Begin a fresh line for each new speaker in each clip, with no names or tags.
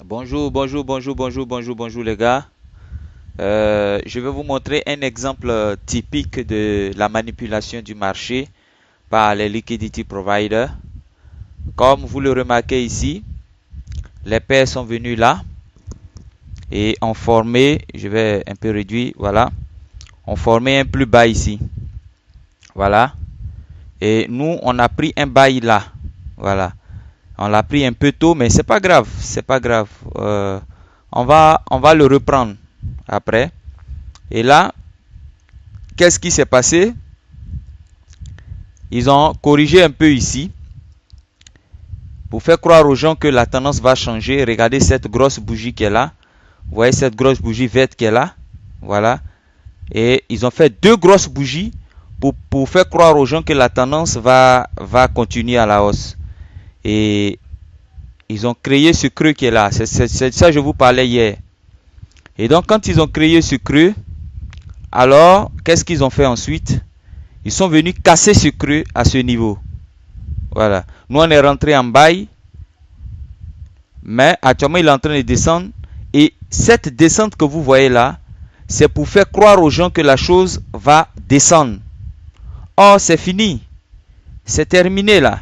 Bonjour les gars. Je vais vous montrer un exemple typique de la manipulation du marché par les liquidity providers. Comme vous le remarquez ici, les paires sont venus là et ont formé, je vais un peu réduire, voilà, ont formé un plus bas ici. Voilà. Et nous, on a pris un buy là. Voilà. On l'a pris un peu tôt, mais c'est pas grave, c'est pas grave. On va le reprendre après. Et là, qu'est-ce qui s'est passé? Ils ont corrigé un peu ici pour faire croire aux gens que la tendance va changer. Regardez cette grosse bougie qui est là. Vous voyez cette grosse bougie verte qui est là. Voilà. Et ils ont fait deux grosses bougies pour faire croire aux gens que la tendance va continuer à la hausse. Et ils ont créé ce creux qui est là. C'est ça que je vous parlais hier. Et donc, quand ils ont créé ce creux, alors, qu'est-ce qu'ils ont fait ensuite? Ils sont venus casser ce creux à ce niveau. Voilà. Nous, on est rentré en bail. Mais actuellement, il est en train de descendre. Et cette descente que vous voyez là, c'est pour faire croire aux gens que la chose va descendre. Or, c'est fini. C'est terminé là.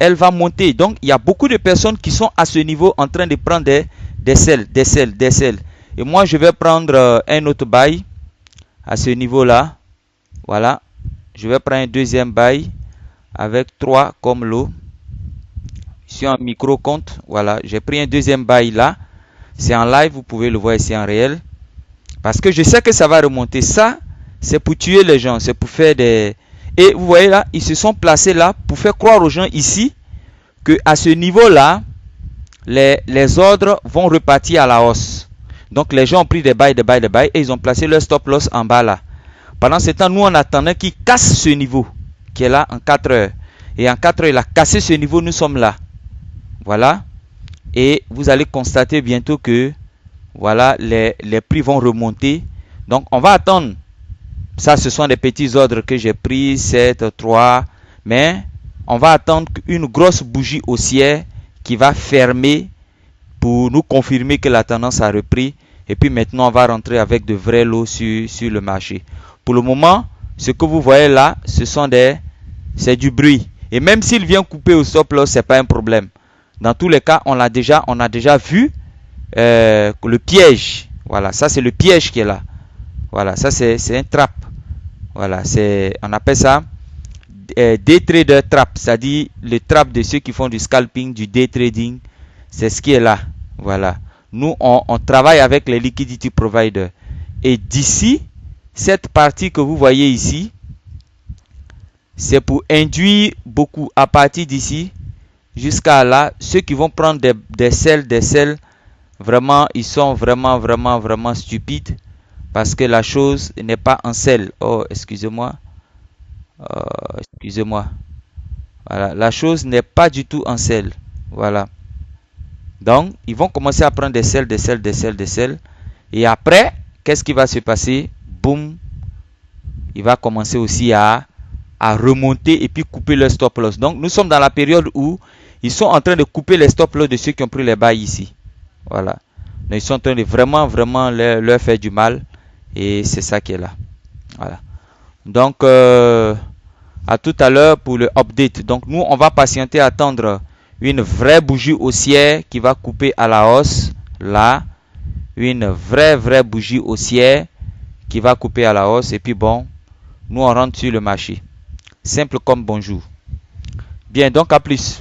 Elle va monter. Donc, il y a beaucoup de personnes qui sont à ce niveau en train de prendre des selles. Et moi, je vais prendre un autre bail à ce niveau là. Voilà. Je vais prendre un deuxième bail avec 3 comme lot. Ici un micro compte. Voilà. J'ai pris un deuxième bail là. C'est en live. Vous pouvez le voir ici en réel. Parce que je sais que ça va remonter. Ça, c'est pour tuer les gens. C'est pour faire des... Et vous voyez là, ils se sont placés là pour faire croire aux gens ici que à ce niveau-là, les ordres vont repartir à la hausse. Donc les gens ont pris des bails et ils ont placé leur stop loss en bas là. Pendant ce temps, nous on attendait qu'il casse ce niveau qui est là en 4 heures. Et en 4 heures, il a cassé ce niveau, nous sommes là. Voilà. Et vous allez constater bientôt que voilà, les prix vont remonter. Donc on va attendre. Ça, ce sont des petits ordres que j'ai pris, 7, 3. Mais on va attendre une grosse bougie haussière qui va fermer pour nous confirmer que la tendance a repris. Et puis maintenant, on va rentrer avec de vrais lots sur le marché. Pour le moment, ce que vous voyez là, c'est du bruit. Et même s'il vient couper au stop loss, ce n'est pas un problème. Dans tous les cas, on a déjà vu le piège. Voilà, ça c'est le piège qui est là. Voilà, ça c'est un trap. Voilà, on appelle ça day trader trap, c'est-à-dire le trap de ceux qui font du scalping, du day trading. C'est ce qui est là. Voilà. Nous, on travaille avec les liquidity providers. Et d'ici, cette partie que vous voyez ici, c'est pour induire beaucoup à partir d'ici jusqu'à là. Ceux qui vont prendre des selles, vraiment, ils sont vraiment stupides parce que la chose n'est pas en selle. Oh, excusez-moi. Excusez-moi. Voilà, la chose n'est pas du tout en selle. Voilà. Donc, ils vont commencer à prendre des selles. Et après, qu'est-ce qui va se passer? Boum. Il va commencer aussi à remonter et puis couper leur stop loss. Donc, nous sommes dans la période où ils sont en train de couper les stop loss de ceux qui ont pris les bails ici. Voilà. Donc, ils sont en train de vraiment leur faire du mal. Et c'est ça qui est là. Voilà. Donc, à tout à l'heure pour le update. Donc, nous, on va patienter, attendre une vraie bougie haussière qui va couper à la hausse. Là, une vraie bougie haussière qui va couper à la hausse. Et puis bon, nous, on rentre sur le marché. Simple comme bonjour. Bien, donc à plus.